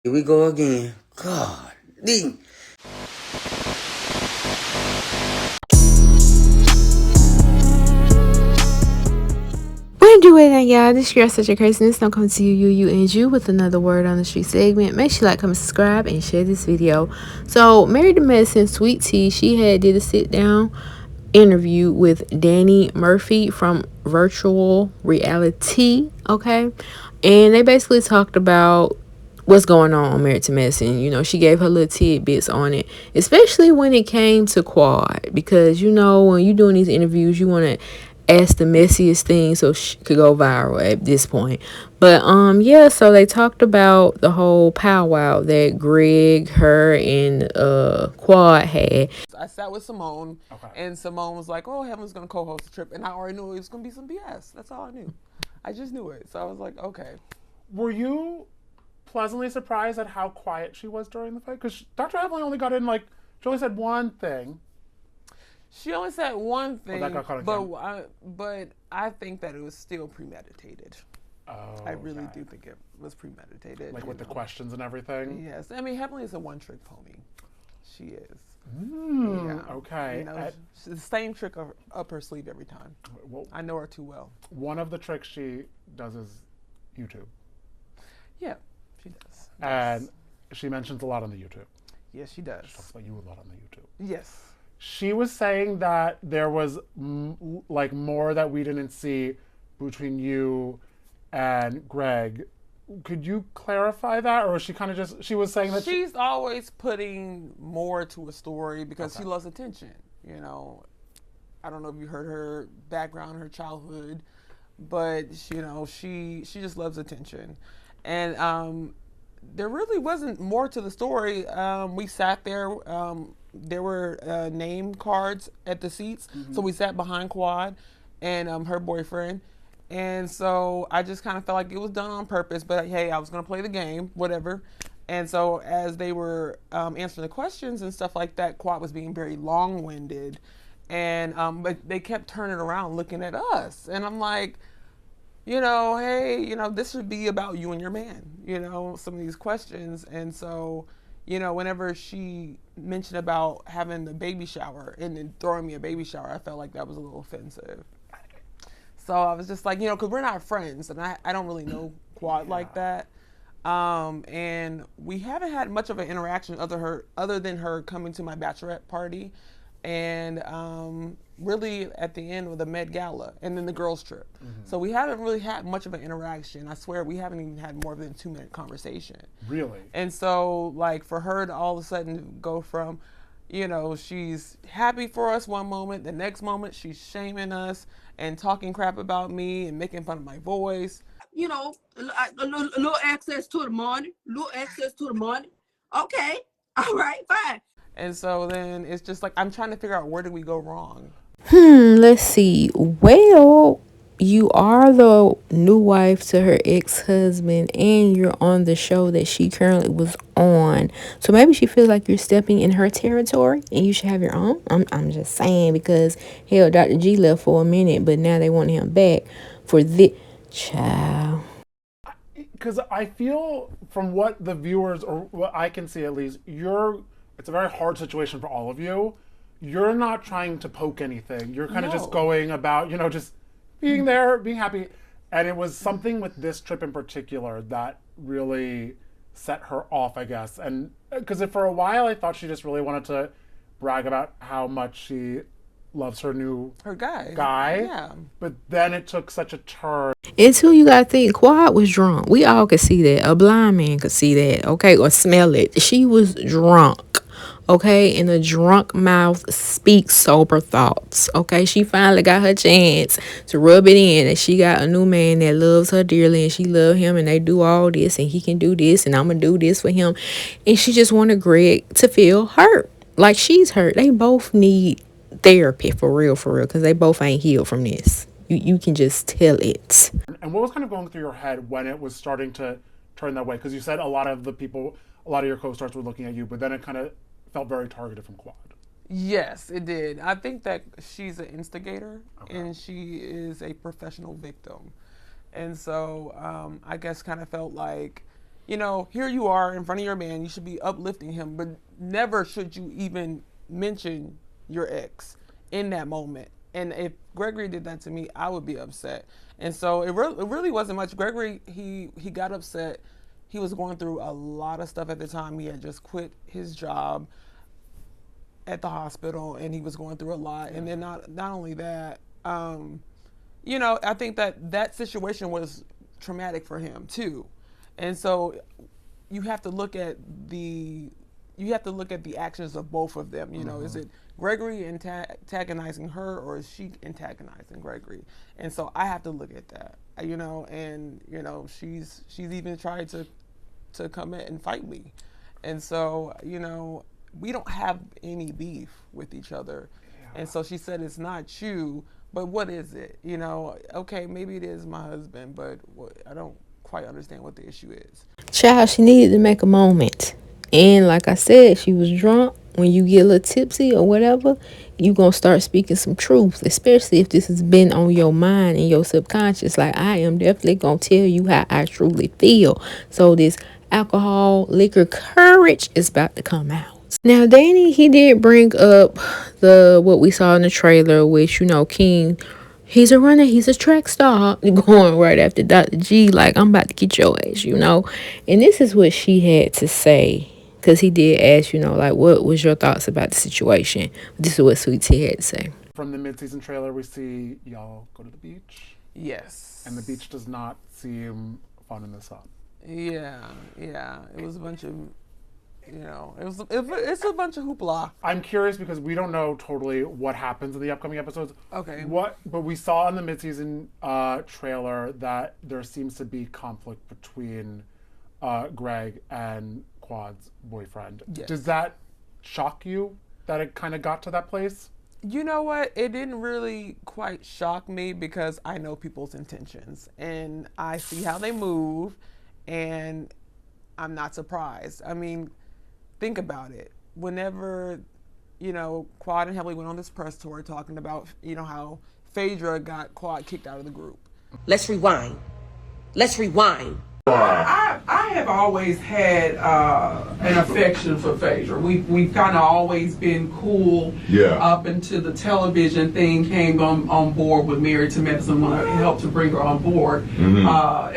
Here we go again. God. Dang. What do it, y'all? This girl such a craziness. Don't come to you, and you with another word on the street segment. Make sure you like, comment, subscribe, and share this video. So, Married to Medicine, Sweet Tea, she did a sit down interview with Danny Murphy from Virtual Reality. Okay, and they basically talked about what's going on Married to Medicine. You know, she gave her little tidbits on it, especially when it came to Quad, because you know when you're doing these interviews, you want to ask the messiest things so she could go viral at this point. But yeah, so they talked about the whole powwow that Greg, her, and Quad had. I sat with Simone, and Simone was like, "Oh, Heaven's gonna co-host the trip," and I already knew it was gonna be some BS. That's all I knew. I just knew it, so I was like, "Okay." Were you pleasantly surprised at how quiet she was during the fight? Because Dr. Heavenly only got in she only said one thing. She only said one thing, that got caught on but I think that it was still premeditated. Oh, I really do think it was premeditated. Like with the questions and everything? Yes. I mean, Heavenly is a one-trick pony. She is. Okay. You know, the same trick up her sleeve every time. Well, I know her too well. One of the tricks she does is YouTube. Yeah, she does. And she mentions a lot on the YouTube. Yes, she does. She talks about you a lot on the YouTube. Yes. She was saying that there was more that we didn't see between you and Greg. Could you clarify that, or was she kind of she was saying that she's always putting more to a story because she loves attention. You know, I don't know if you heard her background, her childhood, but you know, she just loves attention, and there really wasn't more to the story. We sat there. There were name cards at the seats, so we sat behind Quad and her boyfriend. And so I just kind of felt like it was done on purpose, but hey, I was going to play the game, whatever. And so as they were answering the questions and stuff like that, Quad was being very long-winded. And but they kept turning around looking at us. And I'm like, you know, hey, you know, this should be about you and your man, you know, some of these questions. And so, you know, whenever she mentioned about having the baby shower and then throwing me a baby shower, I felt like that was a little offensive. So I was just like, you know, because we're not friends, and I don't really know Quad like that. And we haven't had much of an interaction other than her coming to my bachelorette party, and really at the end with the Met Gala, and then the girls trip. So we haven't really had much of an interaction. I swear we haven't even had more than a 2-minute conversation. Really? And so like for her to all of a sudden go from, you know, she's happy for us one moment, the next moment she's shaming us and talking crap about me and making fun of my voice. You know, a little access to the money, Okay, all right, fine. And so then it's just like, I'm trying to figure out where did we go wrong? Let's see. Well, you are the new wife to her ex-husband, and you're on the show that she currently was on. So maybe she feels like you're stepping in her territory and you should have your own. I'm just saying, because hell, Dr. G left for a minute, but now they want him back for this child. Because I feel from what the viewers, or what I can see at least, it's a very hard situation for all of you. You're not trying to poke anything. You're kind of just going about, you know, just being there, being happy. And it was something with this trip in particular that really set her off, I guess. And because for a while I thought she just really wanted to brag about how much she loves her guy. Yeah. But then it took such a turn. Until you gotta think, Quad was drunk. We all could see that. A blind man could see that, okay, or smell it. She was drunk. Okay, and a drunk mouth speaks sober thoughts. Okay, she finally got her chance to rub it in that she got a new man that loves her dearly, and she love him, and they do all this, and he can do this, and I'm gonna do this for him. And she just wanted Greg to feel hurt, like she's hurt. They both need therapy for real, because they both ain't healed from this. You can just tell it. And what was kind of going through your head when it was starting to turn that way? Because you said a lot of your co-stars were looking at you, but then it kind of felt very targeted from Quad. Yes, it did. I think that she's an instigator, and she is a professional victim. And so I guess kind of felt like, you know, here you are in front of your man. You should be uplifting him, but never should you even mention your ex in that moment. And if Gregory did that to me, I would be upset. And so it really wasn't much. Gregory, he got upset. He was going through a lot of stuff at the time. He had just quit his job at the hospital, and he was going through a lot. And then not only that, you know, I think that situation was traumatic for him too. And so you have to look at the actions of both of them. You know, is it Gregory antagonizing her, or is she antagonizing Gregory? And so I have to look at that. You know, and you know, she's even tried to come in and fight me. And so, you know, we don't have any beef with each other. Yeah. And so she said, it's not you, but what is it? You know, okay, maybe it is my husband, but I don't quite understand what the issue is. Child, she needed to make a moment. And like I said, she was drunk. When you get a little tipsy or whatever, you going to start speaking some truth, especially if this has been on your mind and your subconscious. Like, I am definitely going to tell you how I truly feel. So this alcohol, liquor, courage is about to come out. Now, Danny, he did bring up what we saw in the trailer, which, you know, King, he's a runner, he's a track star, going right after Dr. G, like, I'm about to get your ass, you know. And this is what she had to say, because he did ask, you know, like, what was your thoughts about the situation? This is what Sweet Tea had to say. From the mid-season trailer, we see y'all go to the beach. Yes. And the beach does not seem fun in the sun. Yeah. It was a bunch of, you know, it's a bunch of hoopla. I'm curious because we don't know totally what happens in the upcoming episodes. Okay. But we saw in the mid-season trailer that there seems to be conflict between Greg and Quad's boyfriend. Yes. Does that shock you that it kind of got to that place? You know what? It didn't really quite shock me because I know people's intentions and I see how they move, and I'm not surprised. I mean, think about it. Whenever, you know, Quad and Heavily went on this press tour talking about, you know, how Phaedra got Quad kicked out of the group. Let's rewind. I have always had an affection for Phaedra. We've kind of always been cool up until the television thing came on board with Married to Medicine when I helped to bring her on board. And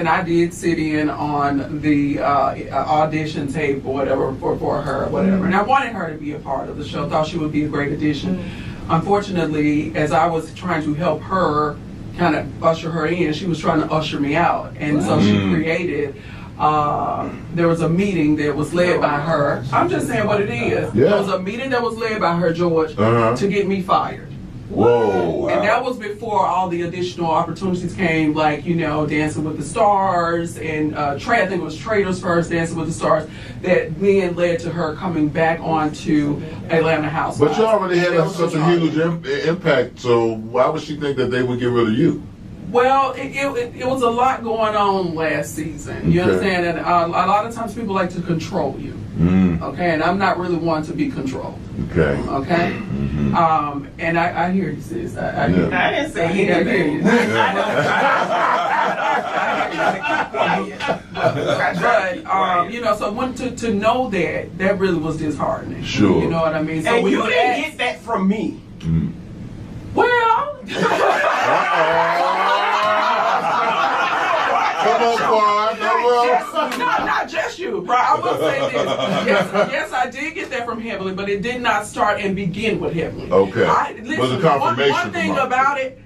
I did sit in on the audition tape or whatever for her, whatever. And I wanted her to be a part of the show. Thought she would be a great addition. Unfortunately, as I was trying to help her kind of usher her in, she was trying to usher me out. And so she created, there was a meeting that was led by her. I'm just saying what it is. There was a meeting that was led by her, George, to get me fired. Whoa. And that was before all the additional opportunities came, like, you know, Dancing with the Stars and I think it was Traders first, Dancing with the Stars, that then led to her coming back onto Atlanta Housewives. But you already had such a huge impact, so why would she think that they would get rid of you? Well, it was a lot going on last season. You understand? And a lot of times people like to control you. Okay, and I'm not really one to be controlled. Okay. And I hear you, sis. I didn't say anything. But you know, so to know that really was disheartening. Sure. You know what I mean? So and you didn't get that from me. Well. Come on, Quad. Not just you. Right. I will say this. Yes, I did get that from Heavenly, but it did not start and begin with Heavenly. Okay. Listen, a confirmation one thing about it,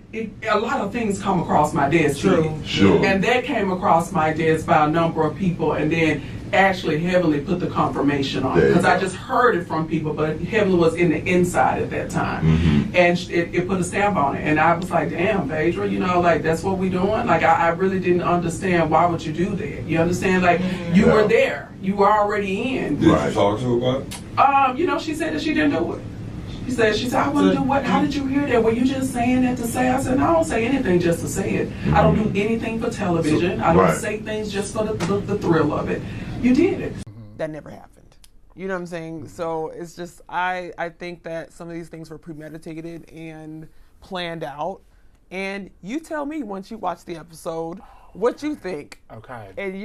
a lot of things come across my desk. Sure. And that came across my desk by a number of people, and then actually Heavenly put the confirmation on it because I just heard it from people, but Heavenly was in the inside at that time, and it put a stamp on it, and I was like, damn, Phaedra, you know, like that's what we doing. Like I really didn't understand why would you do that. You understand? Like you were there, you were already in. Did you talk to her about it? You know, she said that she didn't do it. She said, I want to do what? How did you hear that? Were you just saying that to say? I said, no, I don't say anything just to say it. I don't do anything for television. I don't say things just for the thrill of it. You did it. That never happened. You know what I'm saying? So it's just, I think that some of these things were premeditated and planned out. And you tell me once you watch the episode what you think. Okay. And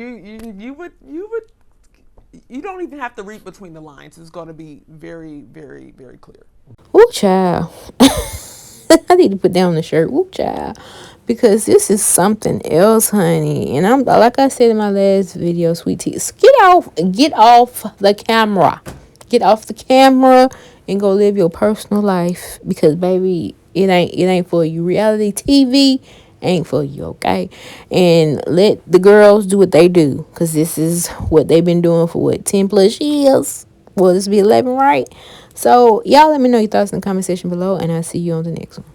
you don't even have to read between the lines. It's going to be very, very, very clear. Ooh, child. I need to put down the shirt. Ooh, child. Because this is something else, honey. And I'm like I said in my last video, Sweet Tea, get off the camera. Get off the camera and go live your personal life. Because baby, it ain't for you. Reality TV ain't for you, okay? And let the girls do what they do. Because this is what they've been doing for 10 plus years. Well, this will be 11, right? So y'all let me know your thoughts in the comment section below, and I'll see you on the next one.